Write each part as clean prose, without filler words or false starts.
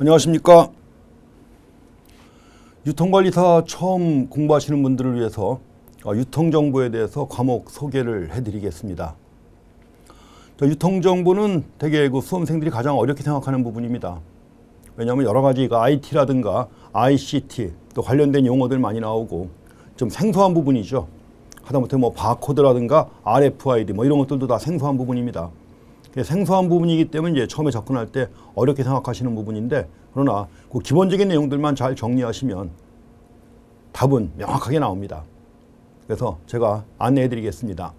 안녕하십니까. 유통관리사 처음 공부하시는 분들을 위해서 유통정보에 대해서 과목 소개를 해드리겠습니다. 유통정보는 대개 수험생들이 가장 어렵게 생각하는 부분입니다. 왜냐하면 여러 가지 IT라든가 ICT 또 관련된 용어들 많이 나오고 좀 생소한 부분이죠. 하다못해 바코드라든가 RFID 이런 것들도 다 생소한 부분입니다. 생소한 부분이기 때문에 이제 처음에 접근할 때 어렵게 생각하시는 부분인데, 그러나 그 기본적인 내용들만 잘 정리하시면 답은 명확하게 나옵니다. 그래서 제가 안내해 드리겠습니다.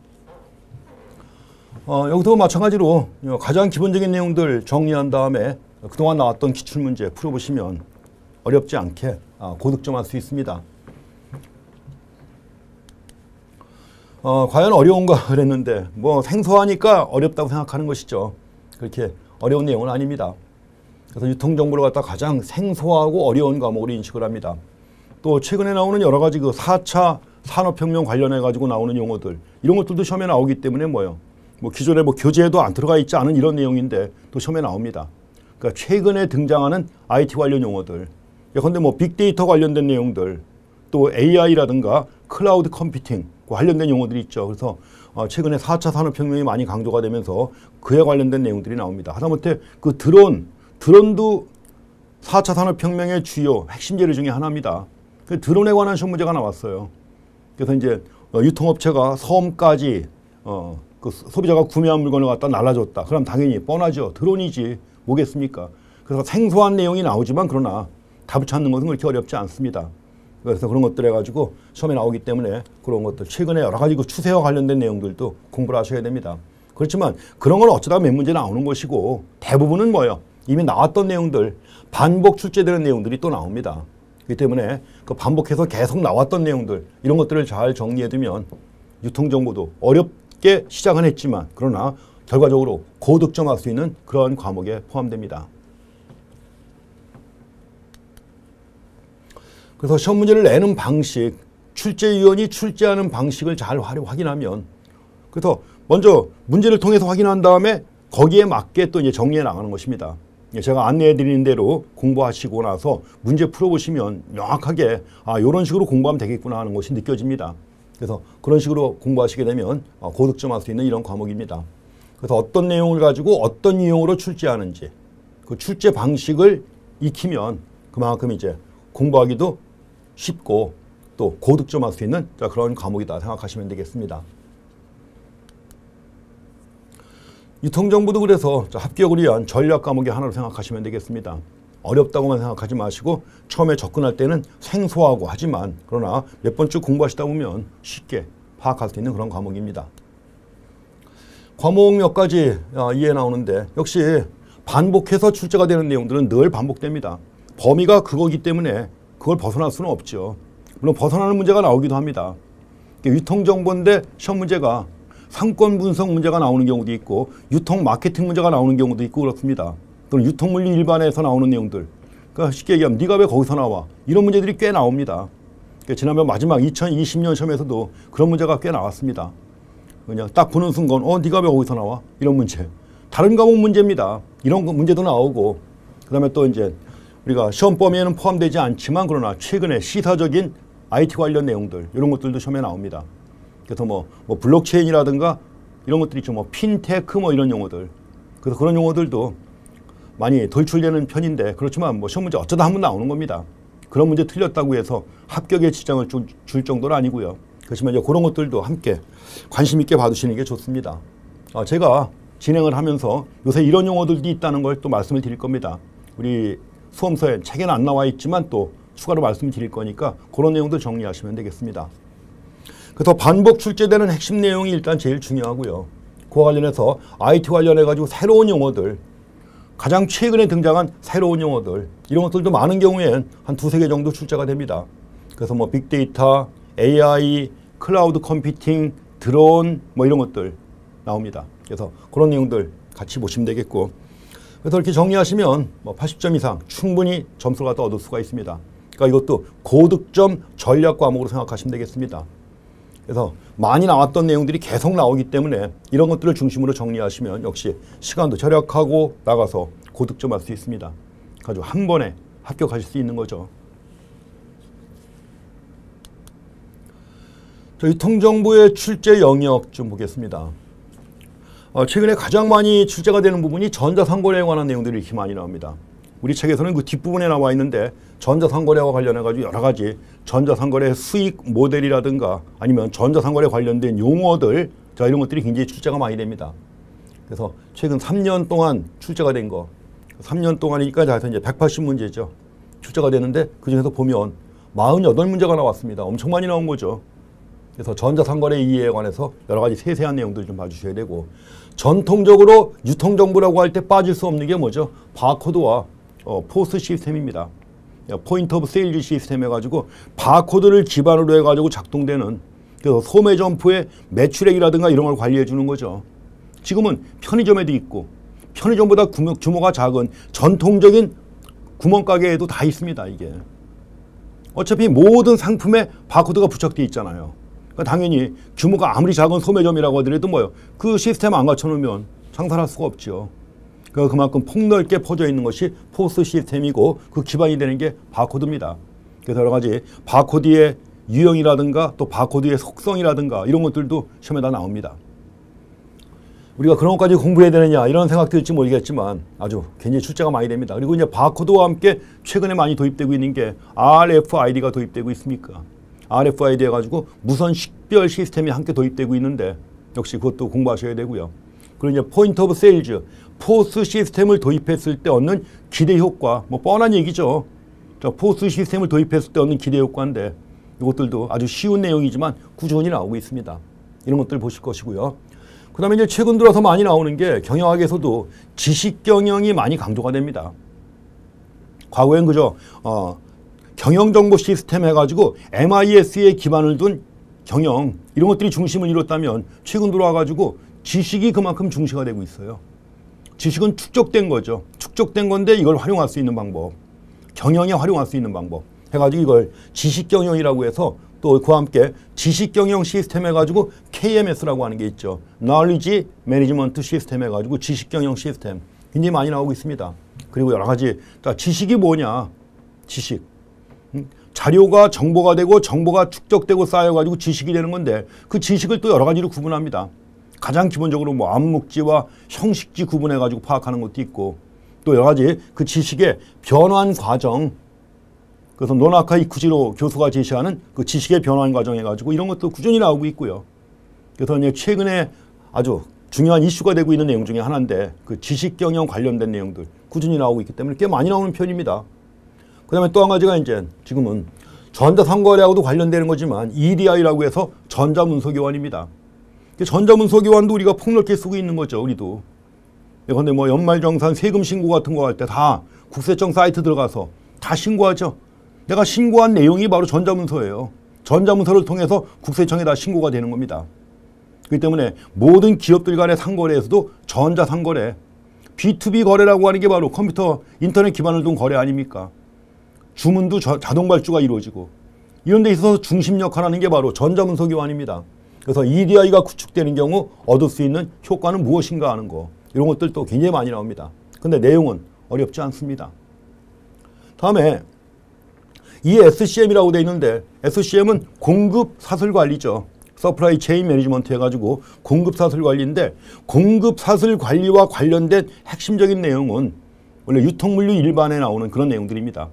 여기서 마찬가지로 가장 기본적인 내용들 정리한 다음에 그동안 나왔던 기출문제 풀어보시면 어렵지 않게 고득점할 수 있습니다. 과연 어려운가 그랬는데 생소하니까 어렵다고 생각하는 것이죠. 그렇게 어려운 내용은 아닙니다. 그래서 유통정보를 갖다 가장 생소하고 어려운 과목으로 인식을 합니다. 또 최근에 나오는 여러 가지 4차 산업혁명 관련해 가지고 나오는 용어들, 이런 것들도 시험에 나오기 때문에 기존에 교재에도 안 들어가 있지 않은 이런 내용인데 또 시험에 나옵니다. 그러니까 최근에 등장하는 IT 관련 용어들, 예컨대 빅데이터 관련된 내용들, 또 AI라든가 클라우드 컴퓨팅 관련된 용어들이 있죠. 그래서 최근에 4차 산업혁명이 많이 강조가 되면서 그에 관련된 내용들이 나옵니다. 하다못해 드론도 4차 산업혁명의 주요 핵심 재료 중에 하나입니다. 그 드론에 관한 시험 문제가 나왔어요. 그래서 이제 유통업체가 섬까지 그 소비자가 구매한 물건을 갖다 날라줬다. 그럼 당연히 뻔하죠. 드론이지 뭐겠습니까? 그래서 생소한 내용이 나오지만 그러나 답을 찾는 것은 그렇게 어렵지 않습니다. 그래서 그런 것들 해가지고 시험에 나오기 때문에 그런 것들, 최근에 여러 가지 추세와 관련된 내용들도 공부를 하셔야 됩니다. 그렇지만 그런 건 어쩌다가 몇 문제 나오는 것이고, 대부분은 이미 나왔던 내용들, 반복 출제되는 내용들이 또 나옵니다. 그렇기 때문에 그 반복해서 계속 나왔던 내용들, 이런 것들을 잘 정리해두면 유통정보도 어렵게 시작은 했지만 그러나 결과적으로 고득점할 수 있는 그런 과목에 포함됩니다. 그래서 시험 문제를 내는 방식, 출제위원이 출제하는 방식을 잘 확인하면, 그래서 먼저 문제를 통해서 확인한 다음에 거기에 맞게 또 이제 정리해 나가는 것입니다. 제가 안내해 드리는 대로 공부하시고 나서 문제 풀어보시면 명확하게 이런 식으로 공부하면 되겠구나 하는 것이 느껴집니다. 그래서 그런 식으로 공부하시게 되면 고득점할 수 있는 이런 과목입니다. 그래서 어떤 내용을 가지고 어떤 유형으로 출제하는지, 그 출제 방식을 익히면 그만큼 이제 공부하기도 쉽고 또 고득점할 수 있는 그런 과목이다 생각하시면 되겠습니다. 유통정보도 그래서 합격을 위한 전략 과목의 하나로 생각하시면 되겠습니다. 어렵다고만 생각하지 마시고 처음에 접근할 때는 생소하고 하지만 그러나 몇 번 쭉 공부하시다 보면 쉽게 파악할 수 있는 그런 과목입니다. 과목 몇 가지 이해 나오는데, 역시 반복해서 출제가 되는 내용들은 늘 반복됩니다. 범위가 그거기 때문에 그걸 벗어날 수는 없죠. 물론 벗어나는 문제가 나오기도 합니다. 유통정보인데 시험 문제가 상권 분석 문제가 나오는 경우도 있고 유통 마케팅 문제가 나오는 경우도 있고 그렇습니다. 또는 유통물리 일반에서 나오는 내용들, 그러니까 쉽게 얘기하면 네가 왜 거기서 나와? 이런 문제들이 꽤 나옵니다. 지난번 마지막 2020년 시험에서도 그런 문제가 꽤 나왔습니다. 그냥 딱 보는 순간 네가 왜 거기서 나와? 이런 문제. 다른 과목 문제입니다. 이런 문제도 나오고, 그 다음에 또 이제 우리가 시험 범위에는 포함되지 않지만 그러나 최근에 시사적인 IT 관련 내용들, 이런 것들도 시험에 나옵니다. 그래서 블록체인이라든가 이런 것들이 있죠. 핀테크 이런 용어들. 그래서 그런 용어들도 많이 돌출되는 편인데, 그렇지만 시험 문제 어쩌다 한번 나오는 겁니다. 그런 문제 틀렸다고 해서 합격에 지장을 줄 정도는 아니고요. 그렇지만 이제 그런 것들도 함께 관심 있게 봐두시는 게 좋습니다. 제가 진행을 하면서 요새 이런 용어들도 있다는 걸 또 말씀을 드릴 겁니다. 우리 수험서에 책에는 안 나와 있지만 또 추가로 말씀을 드릴 거니까 그런 내용들 정리하시면 되겠습니다. 그래서 반복 출제되는 핵심 내용이 일단 제일 중요하고요. 그와 관련해서 IT 관련해 가지고 새로운 용어들, 가장 최근에 등장한 새로운 용어들, 이런 것들도 많은 경우엔 한 두세 개 정도 출제가 됩니다. 그래서 빅데이터, AI, 클라우드 컴퓨팅, 드론 이런 것들 나옵니다. 그래서 그런 내용들 같이 보시면 되겠고, 그래서 이렇게 정리하시면 80점 이상 충분히 점수를 갖다 얻을 수가 있습니다. 그러니까 이것도 고득점 전략 과목으로 생각하시면 되겠습니다. 그래서 많이 나왔던 내용들이 계속 나오기 때문에 이런 것들을 중심으로 정리하시면 역시 시간도 절약하고 나가서 고득점할 수 있습니다. 가지고 한 번에 합격하실 수 있는 거죠. 유통정보의 출제 영역 좀 보겠습니다. 최근에 가장 많이 출제가 되는 부분이 전자상거래에 관한 내용들이 이렇게 많이 나옵니다. 우리 책에서는 그 뒷부분에 나와 있는데 전자상거래와 관련해가지고 여러 가지 전자상거래 수익 모델이라든가 아니면 전자상거래 관련된 용어들, 자, 이런 것들이 굉장히 출제가 많이 됩니다. 그래서 최근 3년 동안 출제가 된 거, 3년 동안이니까 자, 이제 180문제죠. 출제가 되는데 그중에서 보면 48문제가 나왔습니다. 엄청 많이 나온 거죠. 그래서 전자상거래 이해에 관해서 여러 가지 세세한 내용들 좀 봐주셔야 되고, 전통적으로 유통정보라고 할 때 빠질 수 없는 게 뭐죠? 바코드와 포스 시스템입니다. 포인트 오브 세일즈 시스템 해가지고 바코드를 기반으로 해가지고 작동되는, 그래서 소매 점포의 매출액이라든가 이런 걸 관리해 주는 거죠. 지금은 편의점에도 있고 편의점보다 규모가 작은 전통적인 구멍가게에도 다 있습니다. 이게 어차피 모든 상품에 바코드가 부착되어 있잖아요. 그러니까 당연히 규모가 아무리 작은 소매점이라고 하더라도 뭐요, 그 시스템 안 갖춰놓으면 장사를 할 수가 없죠. 그만큼 폭넓게 퍼져 있는 것이 포스 시스템이고 그 기반이 되는 게 바코드입니다. 그래서 여러 가지 바코드의 유형이라든가 또 바코드의 속성이라든가 이런 것들도 시험에다 나옵니다. 우리가 그런 것까지 공부해야 되느냐 이런 생각 들지 모르겠지만 아주 굉장히 출제가 많이 됩니다. 그리고 이제 바코드와 함께 최근에 많이 도입되고 있는 게 RFID가 도입되고 있습니까? RFID 해가지고 무선 식별 시스템이 함께 도입되고 있는데 역시 그것도 공부하셔야 되고요. 그리고 이제 포인트 오브 세일즈, 포스 시스템을 도입했을 때 얻는 기대 효과, 뭐 뻔한 얘기죠. 포스 시스템을 도입했을 때 얻는 기대 효과인데 이것들도 아주 쉬운 내용이지만 꾸준히 나오고 있습니다. 이런 것들 보실 것이고요. 그 다음에 이제 최근 들어서 많이 나오는 게 경영학에서도 지식 경영이 많이 강조가 됩니다. 과거엔 그저 경영정보 시스템 해가지고 MIS에 기반을 둔 경영 이런 것들이 중심을 이뤘다면 최근 들어와가지고 지식이 그만큼 중시가 되고 있어요. 지식은 축적된 거죠. 축적된 건데 이걸 활용할 수 있는 방법, 경영에 활용할 수 있는 방법 해가지고 이걸 지식경영이라고 해서 또 그와 함께 지식경영 시스템 해가지고 KMS라고 하는 게 있죠. Knowledge Management System 해가지고 지식경영 시스템 굉장히 많이 나오고 있습니다. 그리고 여러 가지, 지식이 뭐냐? 지식. 자료가 정보가 되고 정보가 축적되고 쌓여가지고 지식이 되는 건데 그 지식을 또 여러 가지로 구분합니다. 가장 기본적으로 뭐 암묵지와 형식지 구분해가지고 파악하는 것도 있고 또 여러 가지 그 지식의 변환 과정, 그래서 노나카 이쿠지로 교수가 제시하는 그 지식의 변환 과정 해가지고 이런 것도 꾸준히 나오고 있고요. 그래서 이제 최근에 아주 중요한 이슈가 되고 있는 내용 중에 하나인데 그 지식 경영 관련된 내용들 꾸준히 나오고 있기 때문에 꽤 많이 나오는 편입니다. 그 다음에 또 한 가지가 이제 지금은 전자상거래하고도 관련되는 거지만 EDI라고 해서 전자문서교환입니다. 전자문서교환도 우리가 폭넓게 쓰고 있는 거죠. 우리도. 그런데 뭐 연말정산 세금 신고 같은 거 할 때 다 국세청 사이트 들어가서 다 신고하죠. 내가 신고한 내용이 바로 전자문서예요. 전자문서를 통해서 국세청에다 신고가 되는 겁니다. 그렇기 때문에 모든 기업들 간의 상거래에서도 전자상거래, B2B 거래라고 하는 게 바로 컴퓨터, 인터넷 기반을 둔 거래 아닙니까? 주문도 자동 발주가 이루어지고 이런 데 있어서 중심 역할을 하는 게 바로 전자문서 교환입니다. 그래서 EDI가 구축되는 경우 얻을 수 있는 효과는 무엇인가 하는 거, 이런 것들도 굉장히 많이 나옵니다. 근데 내용은 어렵지 않습니다. 다음에 이 SCM이라고 되어 있는데 SCM은 공급 사슬 관리죠. 서플라이 체인 매니지먼트 해가지고 공급 사슬 관리인데 공급 사슬 관리와 관련된 핵심적인 내용은 원래 유통물류 일반에 나오는 그런 내용들입니다.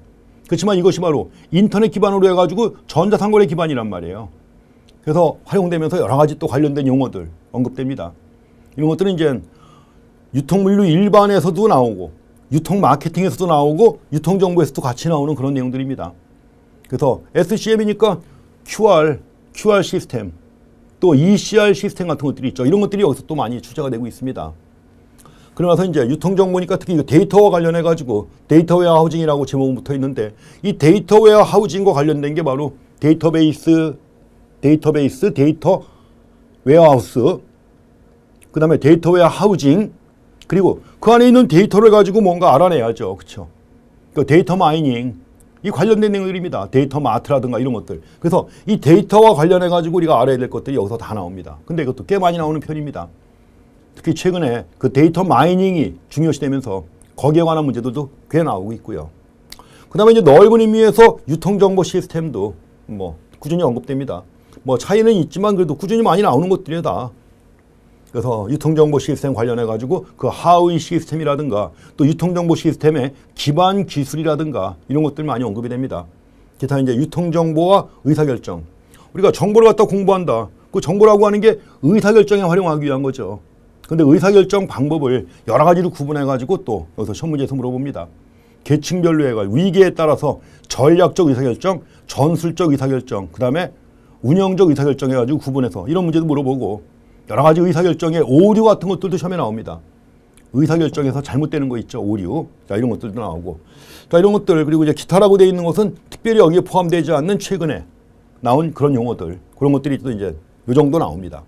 그렇지만 이것이 바로 인터넷 기반으로 해가지고 전자상거래 기반이란 말이에요. 그래서 활용되면서 여러 가지 또 관련된 용어들 언급됩니다. 이런 것들은 이제 유통물류 일반에서도 나오고 유통 마케팅에서도 나오고 유통정보에서도 같이 나오는 그런 내용들입니다. 그래서 SCM이니까 QR 시스템, 또 ECR 시스템 같은 것들이 있죠. 이런 것들이 여기서 또 많이 출제가 되고 있습니다. 그러면서 이제 유통정보니까 특히 데이터와 관련해가지고 데이터 웨어하우징이라고 제목은 붙어 있는데 이 데이터 웨어하우징과 관련된 게 바로 데이터베이스, 데이터 웨어하우스, 그 다음에 데이터 웨어하우징, 그리고 그 안에 있는 데이터를 가지고 뭔가 알아내야죠. 그렇죠? 그 데이터 마이닝, 이 관련된 내용들입니다. 데이터 마트라든가 이런 것들. 그래서 이 데이터와 관련해가지고 우리가 알아야 될 것들이 여기서 다 나옵니다. 근데 이것도 꽤 많이 나오는 편입니다. 특히 최근에 그 데이터 마이닝이 중요시되면서 거기에 관한 문제들도 꽤 나오고 있고요. 그 다음에 이제 넓은 의미에서 유통정보 시스템도 뭐 꾸준히 언급됩니다. 뭐 차이는 있지만 그래도 꾸준히 많이 나오는 것들이에요, 다. 그래서 유통정보 시스템 관련해가지고 그 하위 시스템이라든가 또 유통정보 시스템의 기반 기술이라든가 이런 것들 많이 언급이 됩니다. 기타 이제 유통정보와 의사결정. 우리가 정보를 갖다 공부한다. 그 정보라고 하는 게 의사결정에 활용하기 위한 거죠. 근데 의사결정 방법을 여러 가지로 구분해가지고 또 여기서 시험 문제에서 물어봅니다. 계층별로 해가지고 위기에 따라서 전략적 의사결정, 전술적 의사결정, 그 다음에 운영적 의사결정 해가지고 구분해서 이런 문제도 물어보고 여러 가지 의사결정의 오류 같은 것들도 시험에 나옵니다. 의사결정에서 잘못되는 거 있죠. 오류. 자, 이런 것들도 나오고. 자, 이런 것들 그리고 이제 기타라고 되어 있는 것은 특별히 여기에 포함되지 않는 최근에 나온 그런 용어들. 그런 것들이 또 이제 이 정도 나옵니다.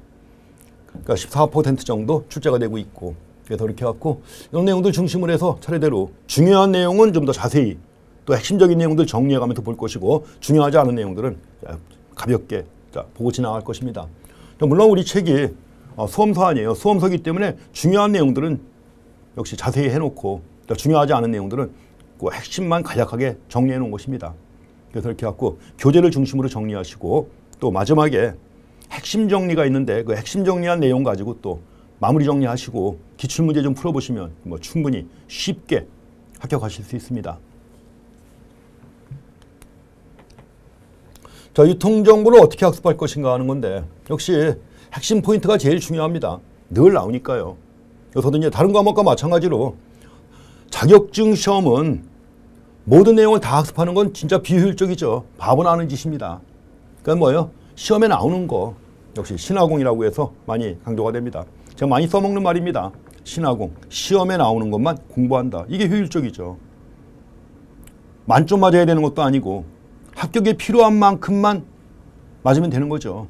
그러니까 14% 정도 출제가 되고 있고. 그래서 이렇게 해갖고 이런 내용들 중심으로 해서 차례대로 중요한 내용은 좀 더 자세히 또 핵심적인 내용들 정리해가면서 볼 것이고 중요하지 않은 내용들은 가볍게 보고 지나갈 것입니다. 물론 우리 책이 수험서 아니에요. 수험서이기 때문에 중요한 내용들은 역시 자세히 해놓고 중요하지 않은 내용들은 그 핵심만 간략하게 정리해 놓은 것입니다. 그래서 이렇게 해갖고 교재를 중심으로 정리하시고 또 마지막에 핵심 정리가 있는데 그 핵심 정리한 내용 가지고 또 마무리 정리하시고 기출문제 좀 풀어보시면 뭐 충분히 쉽게 합격하실 수 있습니다. 자, 유통정보를 어떻게 학습할 것인가 하는 건데 역시 핵심 포인트가 제일 중요합니다. 늘 나오니까요. 여기서도 이제 다른 과목과 마찬가지로 자격증 시험은 모든 내용을 다 학습하는 건 진짜 비효율적이죠. 바보나 하는 짓입니다. 그러니까 뭐예요? 시험에 나오는 거 역시 신화공이라고 해서 많이 강조가 됩니다. 제가 많이 써먹는 말입니다. 신화공, 시험에 나오는 것만 공부한다. 이게 효율적이죠. 만점 맞아야 되는 것도 아니고 합격에 필요한 만큼만 맞으면 되는 거죠.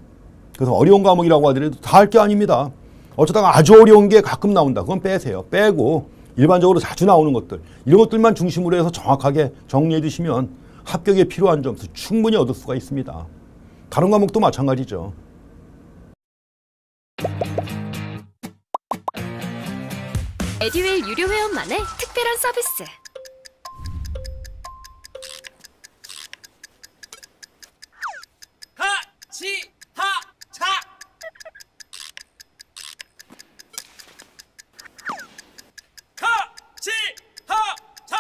그래서 어려운 과목이라고 하더라도 다 할 게 아닙니다. 어쩌다가 아주 어려운 게 가끔 나온다. 그건 빼세요. 빼고 일반적으로 자주 나오는 것들 이런 것들만 중심으로 해서 정확하게 정리해 주시면 합격에 필요한 점수 충분히 얻을 수가 있습니다. 다른 과목도 마찬가지죠. 에듀윌 유료 회원만의 특별한 서비스. 하치하차 하치하차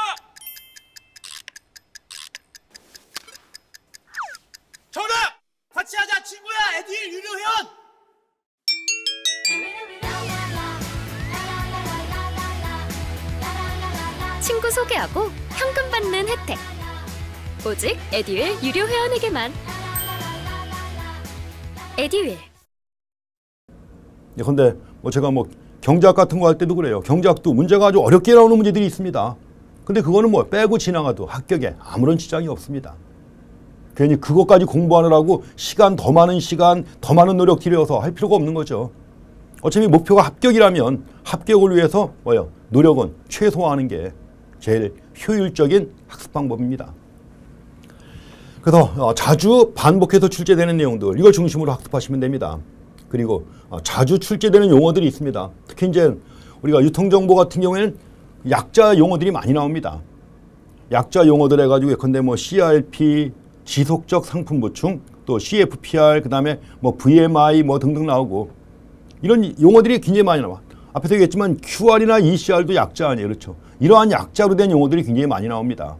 정답! 같이 하자 친구야 에듀윌 유료 회원! 친구 소개하고 현금 받는 혜택. 오직 에듀윌 유료 회원에게만. 에듀윌. 근데 뭐 제가 뭐 경제학 같은 거 할 때도 그래요. 경제학도 문제가 아주 어렵게 나오는 문제들이 있습니다. 근데 그거는 뭐 빼고 지나가도 합격에 아무런 지장이 없습니다. 괜히 그것까지 공부하느라고 시간, 더 많은 노력 들여서 할 필요가 없는 거죠. 어차피 목표가 합격이라면 합격을 위해서 노력은 최소화하는 게 제일 효율적인 학습 방법입니다. 그래서 자주 반복해서 출제되는 내용들 이걸 중심으로 학습하시면 됩니다. 그리고 자주 출제되는 용어들이 있습니다. 특히 이제 우리가 유통정보 같은 경우에는 약자 용어들이 많이 나옵니다. 약자 용어들 해가지고 예컨대 뭐 CRP, 지속적 상품 보충, 또 CFPR, 그 다음에 뭐 VMI 뭐 등등 나오고 이런 용어들이 굉장히 많이 나와. 앞에서 얘기했지만 QR이나 ECR도 약자 아니에요. 그렇죠? 이러한 약자로 된 용어들이 굉장히 많이 나옵니다.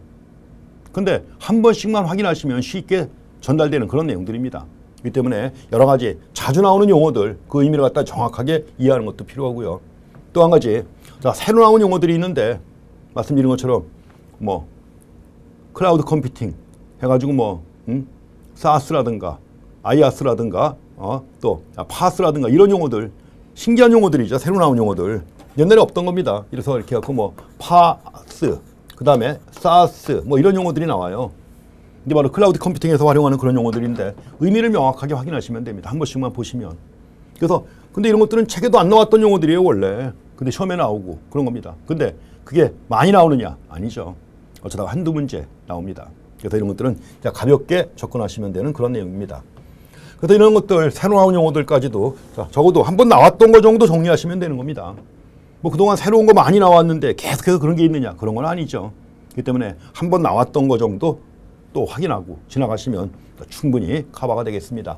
근데 한 번씩만 확인하시면 쉽게 전달되는 그런 내용들입니다. 이 때문에 여러 가지 자주 나오는 용어들 그 의미를 갖다 정확하게 이해하는 것도 필요하고요. 또 한 가지 자, 새로 나온 용어들이 있는데 말씀드린 것처럼 뭐 클라우드 컴퓨팅 해가지고 뭐 SaaS라든가 IaaS라든가 또 PaaS라든가 이런 용어들 신기한 용어들이죠. 새로 나온 용어들 옛날에 없던 겁니다. 그래서 이렇게 해갖고 뭐 PaaS 그 다음에 SaaS 뭐 이런 용어들이 나와요. 근데 바로 클라우드 컴퓨팅에서 활용하는 그런 용어들인데 의미를 명확하게 확인하시면 됩니다. 한 번씩만 보시면. 그래서 근데 이런 것들은 책에도 안 나왔던 용어들이에요 원래. 근데 시험에 나오고 그런 겁니다. 근데 그게 많이 나오느냐? 아니죠. 어쩌다가 한두 문제 나옵니다. 그래서 이런 것들은 가볍게 접근하시면 되는 그런 내용입니다. 그래서 이런 것들 새로 나온 용어들까지도 적어도 한 번 나왔던 거 정도 정리하시면 되는 겁니다. 뭐 그동안 새로운 거 많이 나왔는데 계속해서 그런 게 있느냐? 그런 건 아니죠. 그렇기 때문에 한번 나왔던 거 정도 또 확인하고 지나가시면 충분히 커버가 되겠습니다.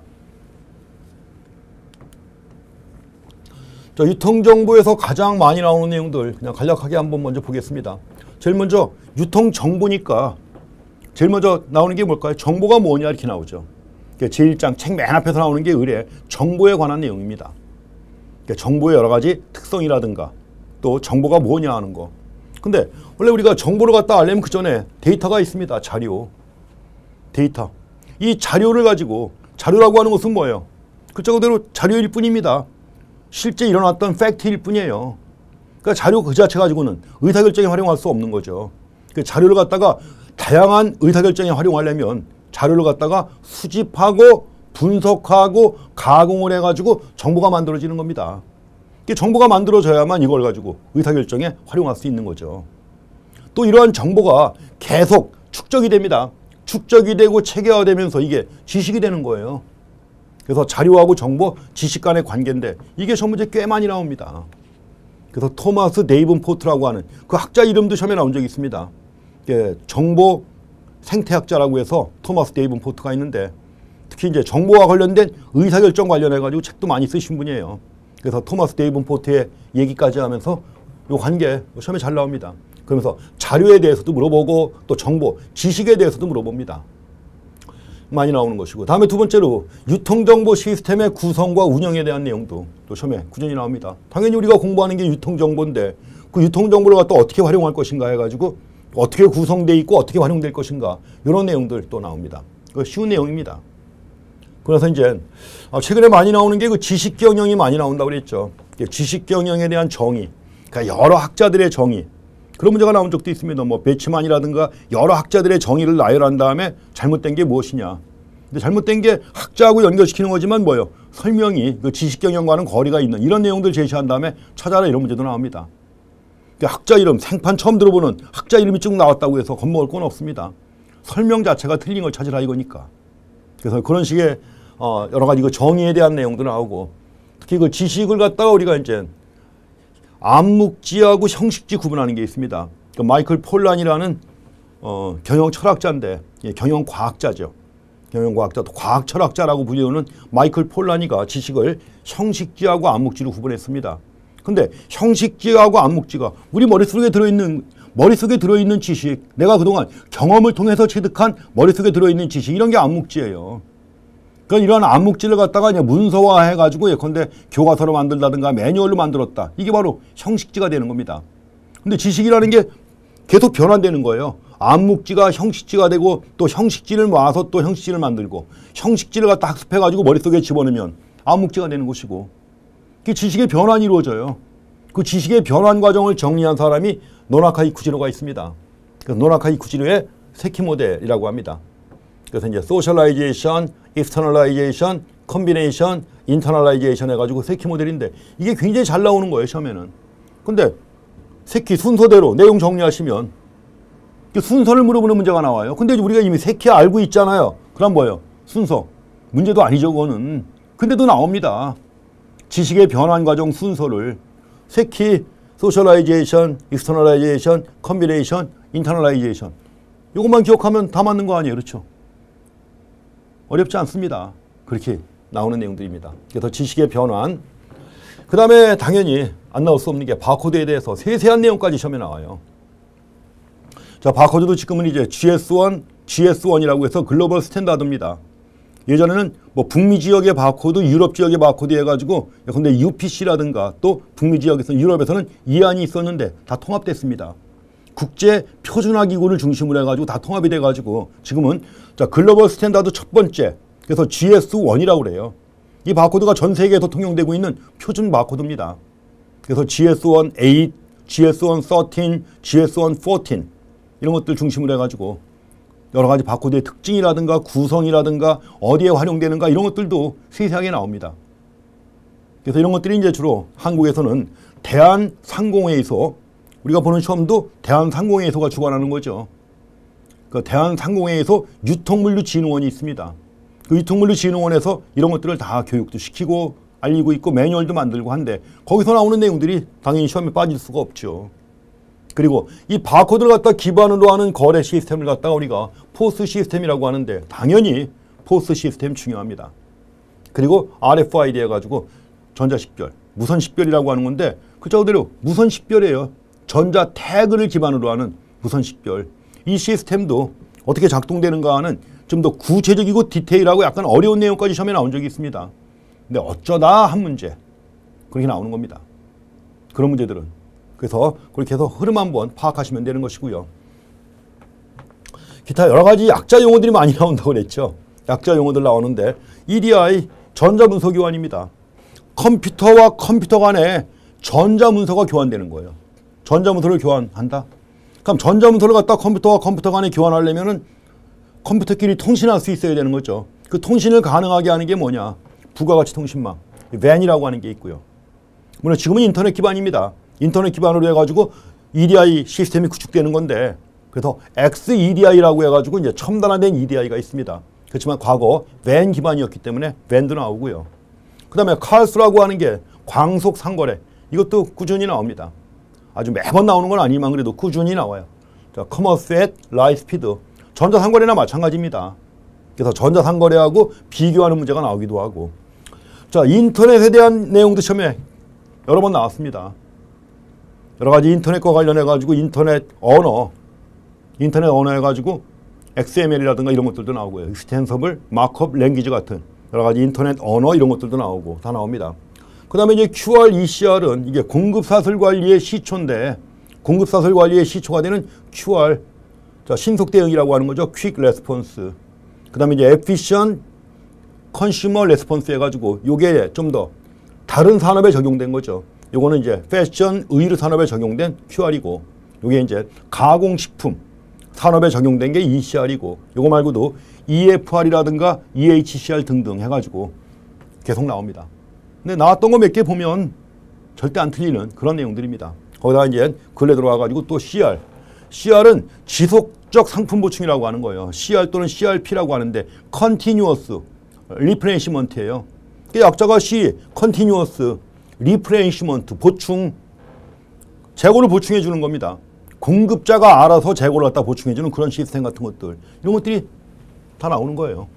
자, 유통정보에서 가장 많이 나오는 내용들 그냥 간략하게 한번 먼저 보겠습니다. 제일 먼저 유통정보니까 제일 먼저 나오는 게 뭘까요? 정보가 뭐냐 이렇게 나오죠. 제1장 책 맨 앞에서 나오는 게 의뢰 정보에 관한 내용입니다. 정보의 여러 가지 특성이라든가 또 정보가 뭐냐 하는 거. 근데 원래 우리가 정보를 갖다 알려면 그 전에 데이터가 있습니다. 자료. 데이터. 이 자료를 가지고 자료라고 하는 것은 뭐예요? 글자 그대로 자료일 뿐입니다. 실제 일어났던 팩트일 뿐이에요. 그러니까 자료 그 자체 가지고는 의사결정에 활용할 수 없는 거죠. 그 자료를 갖다가 다양한 의사결정에 활용하려면 자료를 갖다가 수집하고 분석하고 가공을 해가지고 정보가 만들어지는 겁니다. 정보가 만들어져야만 이걸 가지고 의사결정에 활용할 수 있는 거죠. 또 이러한 정보가 계속 축적이 됩니다. 축적이 되고 체계화되면서 이게 지식이 되는 거예요. 그래서 자료하고 정보, 지식 간의 관계인데 이게 시험 문제 꽤 많이 나옵니다. 그래서 토마스 데이븐포트라고 하는 그 학자 이름도 시험에 나온 적이 있습니다. 정보 생태학자라고 해서 토마스 데이븐포트가 있는데 특히 이제 정보와 관련된 의사결정 관련해가지고 책도 많이 쓰신 분이에요. 그래서 토마스 데이븐포트의 얘기까지 하면서 이 관계 시험에 잘 나옵니다. 그러면서 자료에 대해서도 물어보고 또 정보, 지식에 대해서도 물어봅니다. 많이 나오는 것이고 다음에 두 번째로 유통정보 시스템의 구성과 운영에 대한 내용도 또 시험에 꾸준히 나옵니다. 당연히 우리가 공부하는 게 유통정보인데 그 유통정보를 갖다 어떻게 활용할 것인가 해가지고 어떻게 구성되어 있고 어떻게 활용될 것인가 이런 내용들 또 나옵니다. 그 쉬운 내용입니다. 그래서 이제 최근에 많이 나오는 게 그 지식경영이 많이 나온다고 그랬죠. 지식경영에 대한 정의, 그러니까 여러 학자들의 정의 그런 문제가 나온 적도 있습니다. 뭐 베츠만이라든가 여러 학자들의 정의를 나열한 다음에 잘못된 게 무엇이냐. 근데 잘못된 게 학자하고 연결시키는 거지만 뭐예요? 설명이 그 지식경영과는 거리가 있는 이런 내용들 제시한 다음에 찾아라 이런 문제도 나옵니다. 학자 이름 생판 처음 들어보는 학자 이름이 쭉 나왔다고 해서 겁먹을 건 없습니다. 설명 자체가 틀린 걸 찾으라 이거니까. 그래서 그런 식의 여러 가지 그 정의에 대한 내용도 나오고 특히 그 지식을 갖다가 우리가 이제 암묵지하고 형식지 구분하는 게 있습니다. 그 마이클 폴란이라는 경영 철학자인데 경영 과학자죠. 경영 과학자 또 과학 철학자라고 불리우는 마이클 폴란이가 지식을 형식지하고 암묵지로 구분했습니다. 근데 형식지하고 암묵지가 우리 머릿속에 들어있는 지식, 내가 그동안 경험을 통해서 체득한 머릿속에 들어있는 지식 이런 게 암묵지예요. 그러니까 이런 암묵지를 갖다가 그냥 문서화해가지고 예컨대 교과서로 만들다든가 매뉴얼로 만들었다. 이게 바로 형식지가 되는 겁니다. 근데 지식이라는 게 계속 변환되는 거예요. 암묵지가 형식지가 되고 또 형식지를 모아서 또 형식지를 만들고 형식지를 갖다 학습해가지고 머릿속에 집어넣으면 암묵지가 되는 것이고 그 지식의 변환이 이루어져요. 그 지식의 변환 과정을 정리한 사람이 노나카 이쿠지로가 있습니다. 그래서 노나카 이쿠지로의 세키 모델이라고 합니다. 그래서 이제 소셜라이제이션, 익스터널라이제이션, 컴비네이션, 인터널라이제이션 해가지고 세키 모델인데 이게 굉장히 잘 나오는 거예요, 시험에는. 근데 세키 순서대로 내용 정리하시면 순서를 물어보는 문제가 나와요. 근데 우리가 이미 세키 알고 있잖아요. 그럼 뭐예요? 순서. 문제도 아니죠, 그거는. 근데도 나옵니다. 지식의 변환 과정 순서를 세키, 소셜라이제이션, 익스터널라이제이션, 컴비네이션, 인터널라이제이션 이것만 기억하면 다 맞는 거 아니에요, 그렇죠? 어렵지 않습니다. 그렇게 나오는 내용들입니다. 그래서 지식의 변환. 그 다음에 당연히 안 나올 수 없는 게 바코드에 대해서 세세한 내용까지 시험에 나와요. 자, 바코드도 지금은 이제 GS1이라고 해서 글로벌 스탠다드입니다. 예전에는 뭐 북미 지역의 바코드, 유럽 지역의 바코드 해가지고 근데 UPC라든가 또 북미 지역에서 유럽에서는 이안이 있었는데 다 통합됐습니다. 국제 표준화 기구를 중심으로 해가지고 다 통합이 돼가지고 지금은 자 글로벌 스탠다드 첫 번째 그래서 GS1이라고 그래요. 이 바코드가 전 세계에서 통용되고 있는 표준 바코드입니다. 그래서 GS1 8, GS1 13, GS1 14 이런 것들 중심으로 해가지고 여러 가지 바코드의 특징이라든가 구성이라든가 어디에 활용되는가 이런 것들도 세세하게 나옵니다. 그래서 이런 것들이 이제 주로 한국에서는 대한상공회의소 우리가 보는 시험도 대한상공회의소가 주관하는 거죠. 그 대한상공회의소 유통물류진흥원이 있습니다. 그 유통물류진흥원에서 이런 것들을 다 교육도 시키고 알리고 있고 매뉴얼도 만들고 한데 거기서 나오는 내용들이 당연히 시험에 빠질 수가 없죠. 그리고 이 바코드를 갖다 기반으로 하는 거래 시스템을 갖다가 우리가 포스 시스템이라고 하는데 당연히 포스 시스템 중요합니다. 그리고 RFID 해가지고 전자식별, 무선식별이라고 하는 건데 글자 그대로 무선식별이에요. 전자 태그를 기반으로 하는 무선식별. 이 시스템도 어떻게 작동되는가 하는 좀 더 구체적이고 디테일하고 약간 어려운 내용까지 시험에 나온 적이 있습니다. 근데 어쩌다 한 문제 그렇게 나오는 겁니다. 그런 문제들은. 그래서 그렇게 해서 흐름 한번 파악하시면 되는 것이고요. 기타 여러 가지 약자 용어들이 많이 나온다고 그랬죠. 약자 용어들 나오는데 EDI 전자문서 교환입니다. 컴퓨터와 컴퓨터 간에 전자문서가 교환되는 거예요. 전자문서를 교환한다. 그럼 전자문서를 갖다 컴퓨터와 컴퓨터 간에 교환하려면은 컴퓨터끼리 통신할 수 있어야 되는 거죠. 그 통신을 가능하게 하는 게 뭐냐? 부가가치 통신망, WAN이라고 하는 게 있고요. 물론 지금은 인터넷 기반입니다. 인터넷 기반으로 해가지고 EDI 시스템이 구축되는 건데 그래서 XEDI라고 해가지고 이제 첨단화된 EDI가 있습니다. 그렇지만 과거 WAN 기반이었기 때문에 WAN도 나오고요. 그 다음에 CALS라고 하는 게 광속 상거래. 이것도 꾸준히 나옵니다. 아주 매번 나오는 건 아니지만 그래도 꾸준히 나와요. 자, Commerce at Light Speed. 전자상거래나 마찬가지입니다. 그래서 전자상거래하고 비교하는 문제가 나오기도 하고. 자, 인터넷에 대한 내용도 시험에 여러 번 나왔습니다. 여러 가지 인터넷과 관련해가지고 인터넷 언어 해가지고 XML이라든가 이런 것들도 나오고요. 익스텐서블 마크업 랭귀지 같은 여러 가지 인터넷 언어 이런 것들도 나오고 다 나옵니다. 그 다음에 이제 QR, ECR은 이게 공급사슬 관리의 시초인데 공급사슬 관리의 시초가 되는 QR, 자, 신속 대응이라고 하는 거죠. 퀵 레스폰스. 그 다음에 이제 efficient consumer response 해가지고 요게 좀 더 다른 산업에 적용된 거죠. 요거는 이제 패션, 의류 산업에 적용된 QR이고 요게 이제 가공식품 산업에 적용된 게 ECR이고 요거 말고도 EFR이라든가 EHCR 등등 해가지고 계속 나옵니다. 근데 나왔던 거 몇 개 보면 절대 안 틀리는 그런 내용들입니다. 거기다가 이제 근래 들어와가지고 또 CR. CR은 지속적 상품 보충이라고 하는 거예요. CR 또는 CRP라고 하는데 Continuous Replenishment예요. 약자가 C, Continuous Replenishment, 보충, 재고를 보충해 주는 겁니다. 공급자가 알아서 재고를 갖다 보충해 주는 그런 시스템 같은 것들. 이런 것들이 다 나오는 거예요.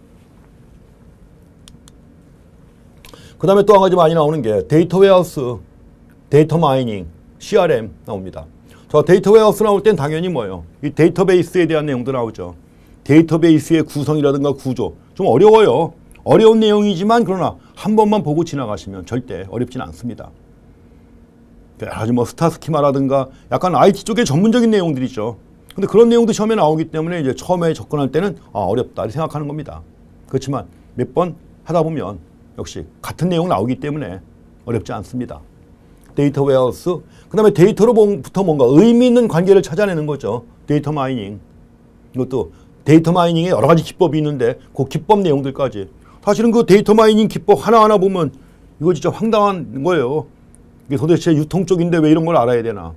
그 다음에 또 한 가지 많이 나오는 게 데이터 웨어하우스, 데이터 마이닝, CRM 나옵니다. 자, 데이터 웨어하우스 나올 땐 당연히 뭐예요? 이 데이터베이스에 대한 내용도 나오죠. 데이터베이스의 구성이라든가 구조. 좀 어려워요. 어려운 내용이지만 그러나 한 번만 보고 지나가시면 절대 어렵진 않습니다. 아주 뭐 스타스키마라든가 약간 IT 쪽에 전문적인 내용들이죠. 근데 그런 내용도 시험에 나오기 때문에 이제 처음에 접근할 때는 어렵다 이렇게 생각하는 겁니다. 그렇지만 몇 번 하다 보면 역시 같은 내용 나오기 때문에 어렵지 않습니다. 데이터 웨어하우스, 그 다음에 데이터로부터 뭔가 의미 있는 관계를 찾아내는 거죠. 데이터 마이닝. 이것도 데이터 마이닝에 여러 가지 기법이 있는데 그 기법 내용들까지. 사실은 그 데이터 마이닝 기법 하나하나 보면 이거 진짜 황당한 거예요. 이게 도대체 유통 쪽인데 왜 이런 걸 알아야 되나.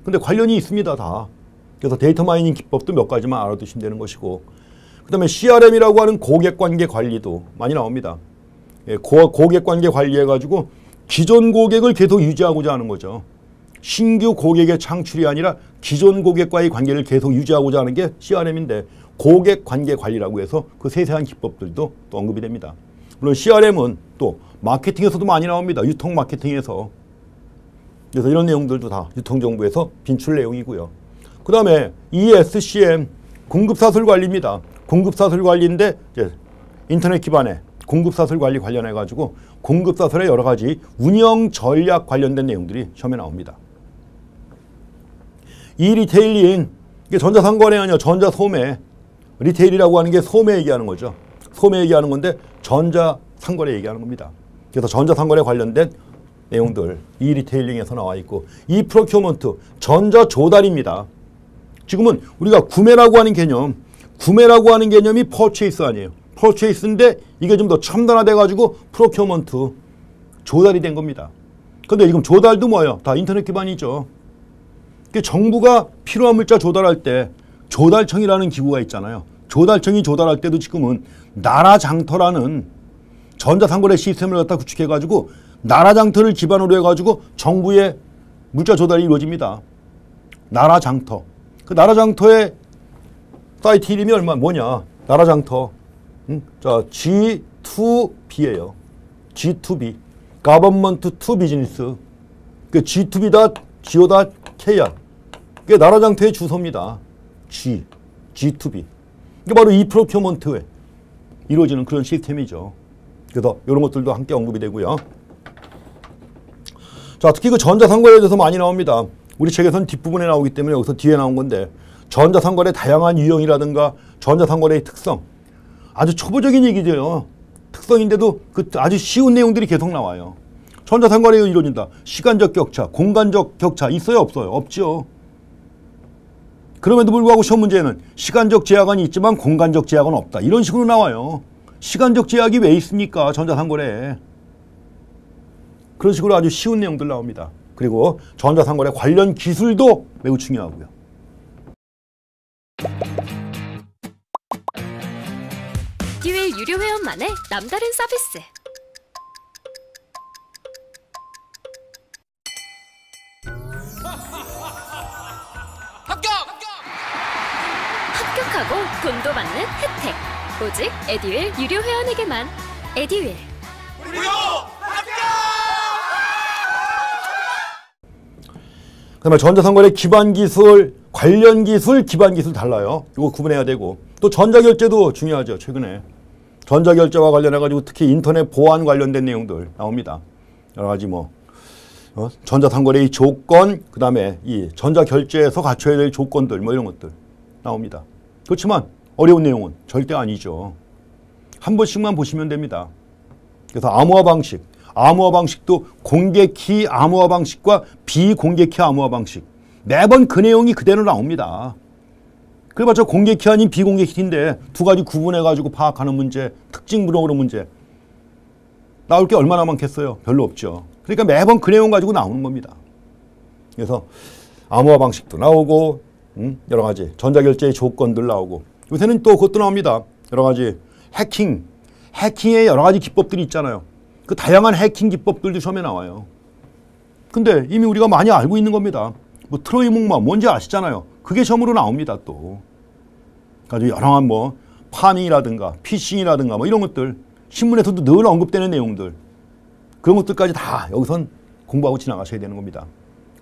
근데 관련이 있습니다, 다. 그래서 데이터 마이닝 기법도 몇 가지만 알아두시면 되는 것이고. 그 다음에 CRM이라고 하는 고객관계 관리도 많이 나옵니다. 예, 고객관계 관리해가지고 기존 고객을 계속 유지하고자 하는 거죠. 신규 고객의 창출이 아니라 기존 고객과의 관계를 계속 유지하고자 하는 게 CRM인데 고객관계 관리라고 해서 그 세세한 기법들도 또 언급이 됩니다. 물론 CRM은 또 마케팅에서도 많이 나옵니다. 유통 마케팅에서. 그래서 이런 내용들도 다 유통정보에서 빈출 내용이고요. 그 다음에 ESCM, 공급사슬 관리입니다. 공급사슬 관리인데 이제 인터넷 기반의 공급사슬 관리 관련해가지고 공급사슬의 여러 가지 운영 전략 관련된 내용들이 시험에 나옵니다. 이 리테일링, 이게 전자상거래 아니야, 전자소매. 리테일이라고 하는 게 소매 얘기하는 거죠. 소매 얘기하는 건데 전자상거래 얘기하는 겁니다. 그래서 전자상거래 관련된 내용들, 이 리테일링에서 나와 있고, 이 프로큐어먼트, 전자조달입니다. 지금은 우리가 구매라고 하는 개념이 퍼체이스 아니에요. 퍼체이스인데 이게 좀 더 첨단화돼가지고 프로큐어먼트, 조달이 된 겁니다. 근데 지금 조달도 뭐예요? 다 인터넷 기반이죠. 정부가 필요한 물자 조달할 때 조달청이라는 기구가 있잖아요. 조달청이 조달할 때도 지금은 나라 장터라는 전자상거래 시스템을 갖다 구축해가지고 나라 장터를 기반으로 해가지고 정부의 문자 조달이 이루어집니다. 나라 장터. 그 나라 장터의 사이트 이름이 뭐냐? 나라 장터. 자, G2B예요. G2B. Government to Business. 그 G2B.go.kr. 그게 나라 장터의 주소입니다. G2B. 이게 바로 e-프로큐어먼트에 이루어지는 그런 시스템이죠. 그래서 이런 것들도 함께 언급이 되고요. 자, 특히 그 전자상거래에 대해서 많이 나옵니다. 우리 책에서는 뒷부분에 나오기 때문에 여기서 뒤에 나온 건데, 전자상거래 다양한 유형이라든가 전자상거래의 특성, 아주 초보적인 얘기죠. 특성인데도 그 아주 쉬운 내용들이 계속 나와요. 전자상거래가 이루어진다. 시간적 격차, 공간적 격차 있어요, 없어요? 없죠. 그럼에도 불구하고 시험 문제에는 시간적 제약은 있지만 공간적 제약은 없다. 이런 식으로 나와요. 시간적 제약이 왜 있습니까? 전자상거래에. 그런 식으로 아주 쉬운 내용들 나옵니다. 그리고 전자상거래 관련 기술도 매우 중요하고요. 에듀윌 유료 회원만의 남다른 서비스. 합격하고 돈도 받는 혜택. 오직 에듀윌 유료 회원에게만. 에듀윌. 우리도 합격! 그다음에 전자상거래 기반 기술, 관련 기술, 기반 기술 달라요. 이거 구분해야 되고, 또 전자결제도 중요하죠. 최근에 전자결제와 관련해가지고 특히 인터넷 보안 관련된 내용들 나옵니다. 여러 가지 전자상거래의 조건, 그 다음에 이 전자결제에서 갖춰야 될 조건들 이런 것들 나옵니다. 그렇지만 어려운 내용은 절대 아니죠. 한 번씩만 보시면 됩니다. 그래서 암호화 방식도 공개키 암호화 방식과 비공개키 암호화 방식, 매번 그 내용이 그대로 나옵니다. 그래봤자 공개키 아닌 비공개키인데 두 가지 구분해가지고 파악하는 문제, 특징 물어보는 문제 나올 게 얼마나 많겠어요? 별로 없죠. 그러니까 매번 그 내용 가지고 나오는 겁니다. 그래서 암호화 방식도 나오고 여러 가지 전자결제의 조건들 나오고, 요새는 또 그것도 나옵니다. 여러 가지 해킹의 여러 가지 기법들이 있잖아요. 그 다양한 해킹 기법들도 시험에 나와요. 근데 이미 우리가 많이 알고 있는 겁니다. 트로이 목마 뭔지 아시잖아요. 그게 시험으로 나옵니다. 또 아주 여러한 파밍이라든가 피싱이라든가 이런 것들 신문에서도 늘 언급되는 내용들, 그런 것들까지 다 여기선 공부하고 지나가셔야 되는 겁니다.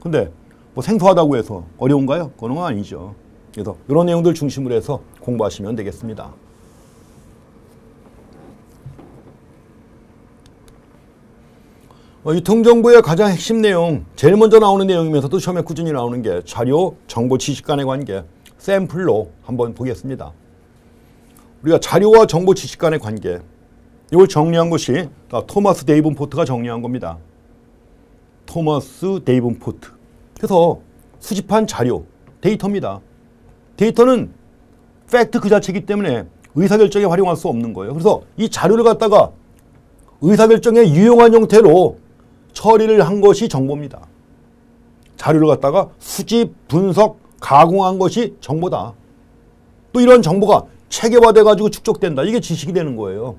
근데 생소하다고 해서 어려운가요? 그건 아니죠. 그래서 이런 내용들 중심으로 해서 공부하시면 되겠습니다. 유통정보의 가장 핵심 내용, 제일 먼저 나오는 내용이면서도 시험에 꾸준히 나오는 게 자료, 정보, 지식 간의 관계, 샘플로 한번 보겠습니다. 우리가 자료와 정보, 지식 간의 관계, 이걸 정리한 것이 토마스 데이븐포트가 정리한 겁니다. 토마스 데이븐포트. 그래서 수집한 자료, 데이터입니다. 데이터는 팩트 그 자체이기 때문에 의사결정에 활용할 수 없는 거예요. 그래서 이 자료를 갖다가 의사결정에 유용한 형태로 처리를 한 것이 정보입니다. 자료를 갖다가 수집, 분석, 가공한 것이 정보다. 또 이런 정보가 체계화돼가지고 축적된다. 이게 지식이 되는 거예요.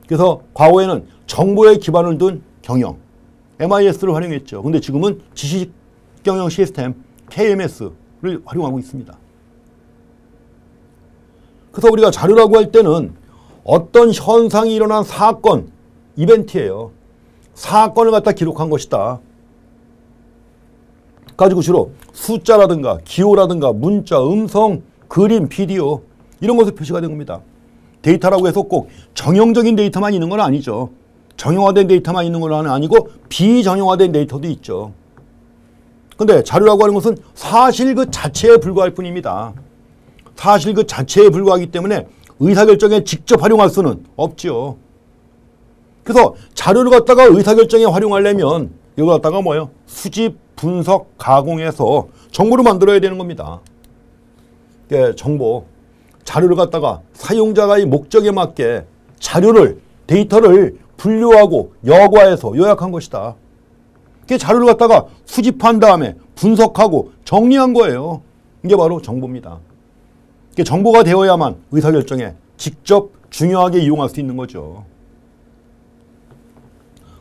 그래서 과거에는 정보에 기반을 둔 경영, MIS를 활용했죠. 근데 지금은 지식경영 시스템, KMS를 활용하고 있습니다. 그래서 우리가 자료라고 할 때는 어떤 현상이 일어난 사건, 이벤트예요. 사건을 갖다 기록한 것이다. 가지고 주로 숫자라든가 기호라든가 문자, 음성, 그림, 비디오 이런 것을 표시가 된 겁니다. 데이터라고 해서 꼭 정형적인 데이터만 있는 건 아니죠. 정형화된 데이터만 있는 건 아니고 비정형화된 데이터도 있죠. 근데 자료라고 하는 것은 사실 그 자체에 불과할 뿐입니다. 사실 그 자체에 불과하기 때문에 의사결정에 직접 활용할 수는 없죠. 그래서 자료를 갖다가 의사결정에 활용하려면 이걸 갖다가 수집, 분석, 가공해서 정보를 만들어야 되는 겁니다. 정보, 자료를 갖다가 사용자가 이 목적에 맞게 자료를, 데이터를 분류하고 역화해서 요약한 것이다. 그 자료를 갖다가 수집한 다음에 분석하고 정리한 거예요. 이게 바로 정보입니다. 정보가 되어야만 의사결정에 직접 중요하게 이용할 수 있는 거죠.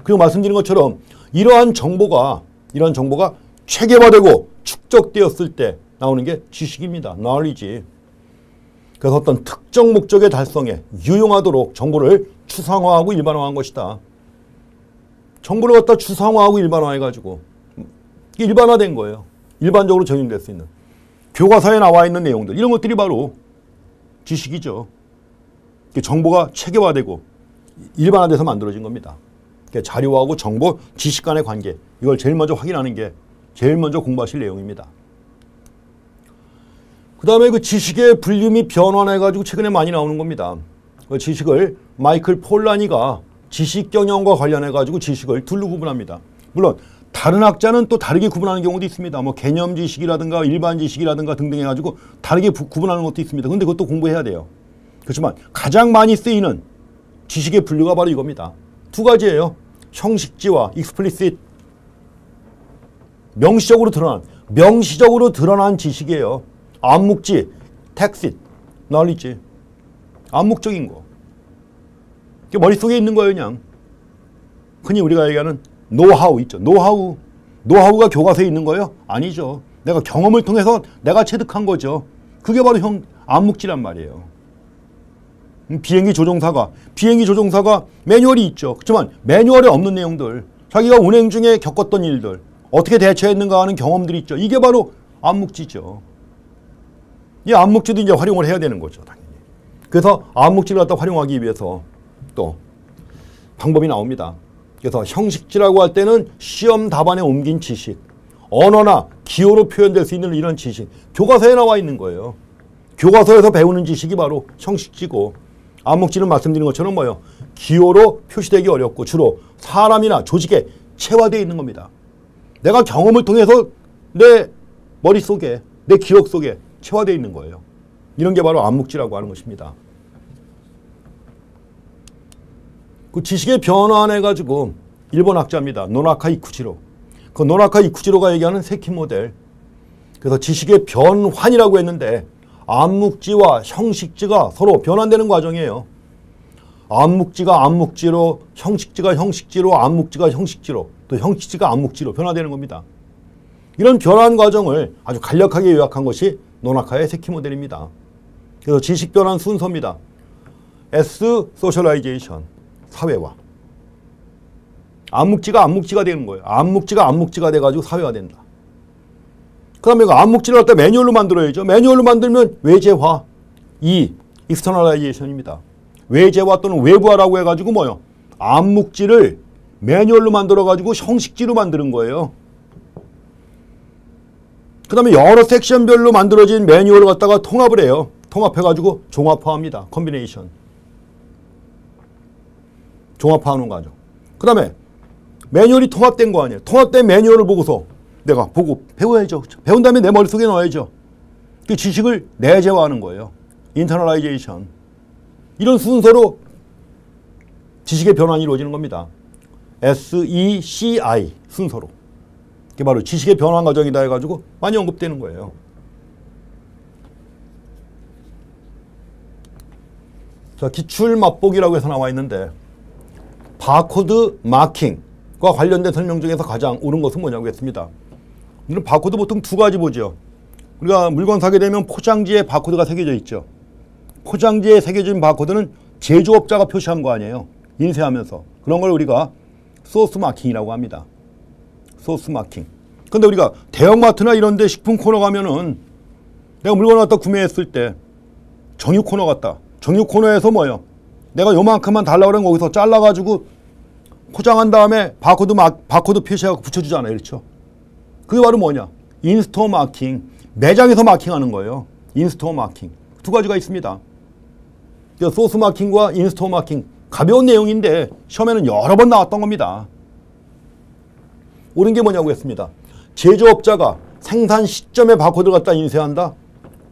그리고 말씀드린 것처럼 이러한 정보가 체계화되고 축적되었을 때 나오는 게 지식입니다. knowledge. 그래서 어떤 특정 목적의 달성에 유용하도록 정보를 추상화하고 일반화한 것이다. 정보를 갖다 추상화하고 일반화해가지고 일반화된 거예요. 일반적으로 적용될 수 있는. 교과서에 나와 있는 내용들, 이런 것들이 바로 지식이죠. 정보가 체계화되고 일반화돼서 만들어진 겁니다. 자료하고 정보, 지식 간의 관계, 이걸 제일 먼저 확인하는 게 제일 먼저 공부하실 내용입니다. 그 다음에 그 지식의 분류 변환해가지고 최근에 많이 나오는 겁니다. 그 지식을 마이클 폴라니가 지식 경영과 관련해가지고 지식을 둘로 구분합니다. 물론 다른 학자는 또 다르게 구분하는 경우도 있습니다. 뭐 개념 지식이라든가 일반 지식이라든가 등등 해가지고 다르게 구분하는 것도 있습니다. 근데 그것도 공부해야 돼요. 그렇지만 가장 많이 쓰이는 지식의 분류가 바로 이겁니다. 두 가지예요. 형식지와 explicit. 명시적으로 드러난 지식이에요. 암묵지, tacit, knowledge. 암묵적인 거. 머릿속에 있는 거예요, 그냥. 흔히 우리가 얘기하는 노하우 있죠. 노하우가 교과서에 있는 거예요? 아니죠. 내가 경험을 통해서 내가 체득한 거죠. 그게 바로 암묵지란 말이에요. 비행기 조종사가 매뉴얼이 있죠. 그렇지만 매뉴얼에 없는 내용들, 자기가 운행 중에 겪었던 일들, 어떻게 대처했는가 하는 경험들이 있죠. 이게 바로 암묵지죠. 이 암묵지도 이제 활용을 해야 되는 거죠, 당연히. 그래서 암묵지를 갖다 활용하기 위해서 또 방법이 나옵니다. 그래서 형식지라고 할 때는 시험 답안에 옮긴 지식, 언어나 기호로 표현될 수 있는 이런 지식, 교과서에 나와 있는 거예요. 교과서에서 배우는 지식이 바로 형식지고, 암묵지는 말씀드린 것처럼 뭐예요? 기호로 표시되기 어렵고 주로 사람이나 조직에 체화되어 있는 겁니다. 내가 경험을 통해서 내 머릿속에, 내 기억 속에 체화되어 있는 거예요. 이런 게 바로 암묵지라고 하는 것입니다. 그 지식의 변환해가지고 일본 학자입니다. 노나카 이쿠지로. 그 노나카 이쿠지로가 얘기하는 세키 모델. 그래서 지식의 변환이라고 했는데 암묵지와 형식지가 서로 변환되는 과정이에요. 암묵지가 암묵지로, 형식지가 형식지로, 암묵지가 형식지로, 또 형식지가 암묵지로 변화되는 겁니다. 이런 변환 과정을 아주 간략하게 요약한 것이 노나카의 세키 모델입니다. 그래서 지식 변환 순서입니다. S, 소셜라이제이션, 사회화. 암묵지가 되는 거예요. 암묵지가 돼가지고 사회화 된다. 그 다음에 암묵지를 갖다 매뉴얼로 만들어야죠. 매뉴얼로 만들면 외제화. 익스터널라이제이션입니다. 외제화 또는 외부화라고 해가지고 뭐요? 암묵지를 매뉴얼로 만들어가지고 형식지로 만드는 거예요. 그 다음에 여러 섹션별로 만들어진 매뉴얼을 갖다가 통합을 해요. 통합해가지고 종합화합니다. 컴비네이션. 종합화하는 과정. 그 다음에 매뉴얼이 통합된 거 아니에요. 통합된 매뉴얼을 보고서 내가 보고 배워야죠. 배운 다음에 내 머릿속에 넣어야죠. 그 지식을 내재화하는 거예요. 인터널라이제이션. 이런 순서로 지식의 변환이 이루어지는 겁니다. SECI 순서로. 그게 바로 지식의 변환 과정이다 해가지고 많이 언급되는 거예요. 자, 기출 맛보기라고 해서 나와 있는데 바코드 마킹과 관련된 설명 중에서 가장 옳은 것은 뭐냐고 했습니다. 우리는 바코드 보통 두 가지 보죠. 우리가 물건 사게 되면 포장지에 바코드가 새겨져 있죠. 포장지에 새겨진 바코드는 제조업자가 표시한 거 아니에요. 인쇄하면서. 그런 걸 우리가 소스 마킹이라고 합니다. 소스 마킹. 근데 우리가 대형마트나 이런 데 식품 코너 가면은 내가 물건을 갖다 구매했을 때 정육 코너 갔다. 정육 코너에서 뭐예요? 내가 요만큼만 달라고 그러면 거기서 잘라가지고 포장한 다음에 바코드 표시하고 붙여주잖아요. 그렇죠? 그게 바로 뭐냐? 인스토어 마킹. 매장에서 마킹하는 거예요. 인스토어 마킹. 두 가지가 있습니다. 소스 마킹과 인스토어 마킹. 가벼운 내용인데 시험에는 여러 번 나왔던 겁니다. 옳은 게 뭐냐고 했습니다. 제조업자가 생산 시점에 바코드를 갖다 인쇄한다?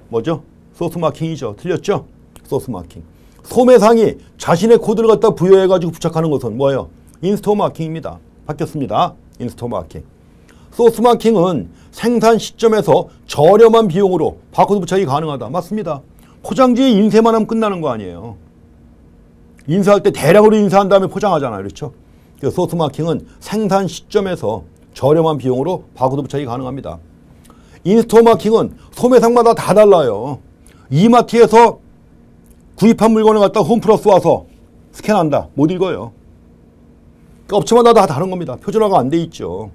뭐죠? 소스 마킹이죠. 틀렸죠? 소스 마킹. 소매상이 자신의 코드를 갖다 부여해가지고 부착하는 것은 뭐예요? 인스토어 마킹입니다. 바뀌었습니다. 인스토어 마킹. 소스 마킹은 생산 시점에서 저렴한 비용으로 바코드 부착이 가능하다. 맞습니다. 포장지에 인쇄만 하면 끝나는 거 아니에요. 인쇄할 때 대량으로 인쇄한 다음에 포장하잖아요. 그렇죠? 그 소스 마킹은 생산 시점에서 저렴한 비용으로 바코드 부착이 가능합니다. 인스토어 마킹은 소매상마다 다 달라요. 이마트에서 구입한 물건을 갖다 홈플러스 와서 스캔한다. 못 읽어요. 그러니까 업체마다 다 다른 겁니다. 표준화가 안 돼 있죠.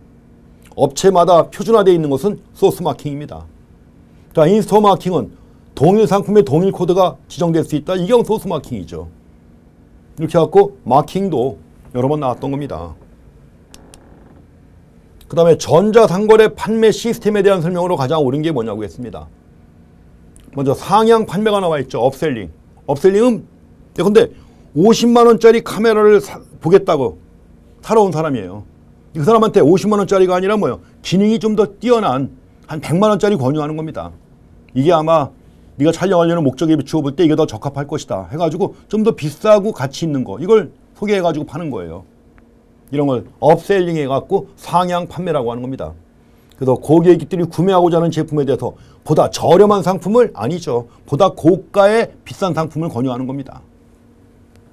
업체마다 표준화되어 있는 것은 소스 마킹입니다. 자, 인스토어 마킹은 동일 상품의 동일 코드가 지정될 수 있다. 이게 소스 마킹이죠. 이렇게 해갖고 마킹도 여러 번 나왔던 겁니다. 그 다음에 전자상거래 판매 시스템에 대한 설명으로 가장 옳은 게 뭐냐고 했습니다. 먼저 상향 판매가 나와 있죠. 업셀링. 업셀링은 근데 50만 원짜리 카메라를 보겠다고 사러 온 사람이에요. 그 사람한테 50만 원짜리가 아니라 뭐예요? 기능이 좀 더 뛰어난 한 100만 원짜리 권유하는 겁니다. 이게 아마 네가 촬영하려는 목적에 비추어 볼 때 이게 더 적합할 것이다 해가지고 좀 더 비싸고 가치 있는 거 이걸 소개해가지고 파는 거예요. 이런 걸 업셀링 해갖고 상향 판매라고 하는 겁니다. 그래서 고객들이 구매하고자 하는 제품에 대해서 보다 저렴한 상품을 아니죠. 보다 고가의 비싼 상품을 권유하는 겁니다.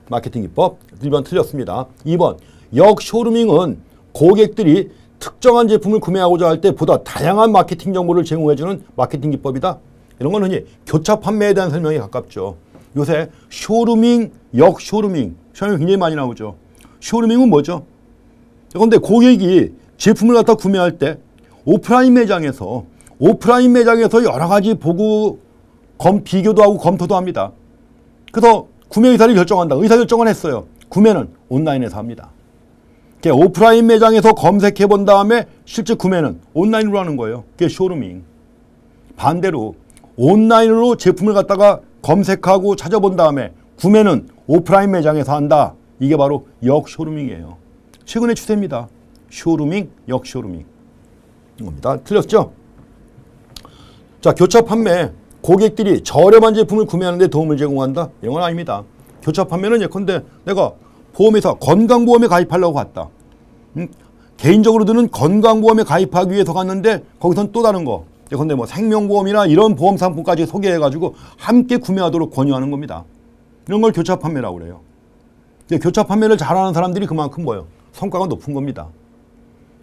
마케팅 기법 1번 틀렸습니다. 2번 역쇼루밍은 고객들이 특정한 제품을 구매하고자 할 때 보다 다양한 마케팅 정보를 제공해주는 마케팅 기법이다. 이런 건 흔히 교차 판매에 대한 설명에 가깝죠. 요새 쇼루밍, 역쇼루밍 설명이 굉장히 많이 나오죠. 쇼루밍은 뭐죠? 그런데 고객이 제품을 갖다 구매할 때 오프라인 매장에서 여러 가지 보고 비교도 하고 검토도 합니다. 그래서 구매 의사를 결정한다. 의사결정을 했어요. 구매는 온라인에서 합니다. 오프라인 매장에서 검색해 본 다음에 실제 구매는 온라인으로 하는 거예요. 그게 쇼루밍. 반대로 온라인으로 제품을 갖다가 검색하고 찾아본 다음에 구매는 오프라인 매장에서 한다. 이게 바로 역쇼루밍이에요. 최근의 추세입니다. 쇼루밍, 역쇼루밍. 이겁니다. 틀렸죠? 자, 교차 판매. 고객들이 저렴한 제품을 구매하는 데 도움을 제공한다? 이건 아닙니다. 교차 판매는 예컨대 내가 보험회사 건강보험에 가입하려고 갔다. 개인적으로 드는 건강보험에 가입하기 위해서 갔는데 거기선 또 다른 거. 예컨대 뭐 생명보험이나 이런 보험 상품까지 소개해가지고 함께 구매하도록 권유하는 겁니다. 이런 걸 교차 판매라고 그래요. 교차 판매를 잘하는 사람들이 그만큼 뭐예요? 성과가 높은 겁니다.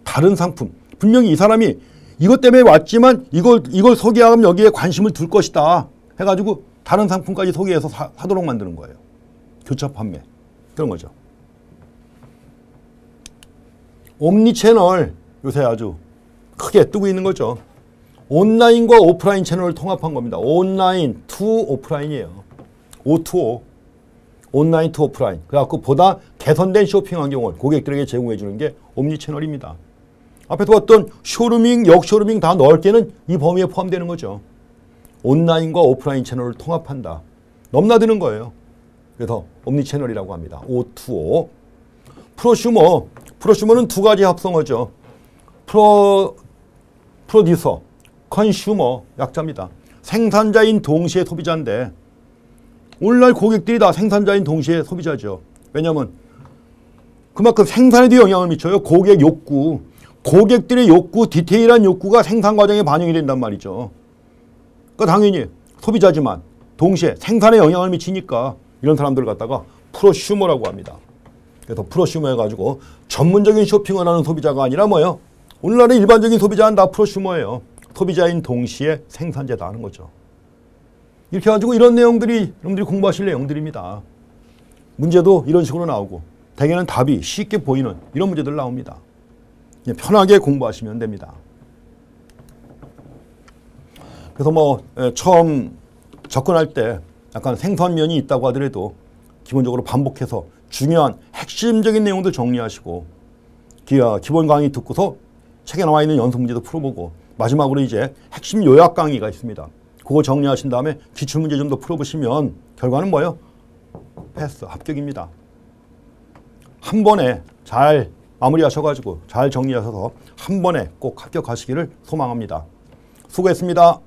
다른 상품. 분명히 이 사람이 이것 때문에 왔지만 이걸 소개하면 여기에 관심을 둘 것이다 해가지고 다른 상품까지 소개해서 사도록 만드는 거예요. 교차 판매. 그런 거죠. 옴니채널 요새 아주 크게 뜨고 있는 거죠. 온라인과 오프라인 채널을 통합한 겁니다. 온라인 투 오프라인이에요. O2O. 온라인 투 오프라인. 그래갖고 보다 개선된 쇼핑 환경을 고객들에게 제공해 주는 게 옴니채널입니다. 앞에서 봤던 쇼루밍, 역쇼루밍 다 넓게는 이 범위에 포함되는 거죠. 온라인과 오프라인 채널을 통합한다. 넘나드는 거예요. 그래서 옴니채널이라고 합니다. O2O. 프로슈머. 프로슈머는 두 가지 합성어죠. 프로듀서, 컨슈머 약자입니다. 생산자인 동시에 소비자인데 오늘날 고객들이 다 생산자인 동시에 소비자죠. 왜냐하면 그만큼 생산에도 영향을 미쳐요. 고객 욕구. 고객들의 욕구, 디테일한 욕구가 생산 과정에 반영이 된단 말이죠. 그러니까 당연히 소비자지만 동시에 생산에 영향을 미치니까 이런 사람들을 갖다가 프로슈머라고 합니다. 그래서 프로슈머 해가지고 전문적인 쇼핑을 하는 소비자가 아니라 뭐예요? 오늘날의 일반적인 소비자는 다 프로슈머예요. 소비자인 동시에 생산자다 하는 거죠. 이렇게 해가지고 이런 내용들이 여러분들이 공부하실 내용들입니다. 문제도 이런 식으로 나오고 대개는 답이 쉽게 보이는 이런 문제들 나옵니다. 편하게 공부하시면 됩니다. 그래서 처음 접근할 때 약간 생선면이 있다고 하더라도 기본적으로 반복해서 중요한 핵심적인 내용들 정리하시고 기본 강의 듣고서 책에 나와 있는 연습 문제도 풀어보고 마지막으로 이제 핵심 요약 강의가 있습니다. 그거 정리하신 다음에 기출문제 좀 더 풀어보시면 결과는 뭐예요? 패스, 합격입니다. 한 번에 잘 마무리하셔가지고 잘 정리하셔서 한 번에 꼭 합격하시기를 소망합니다. 수고했습니다.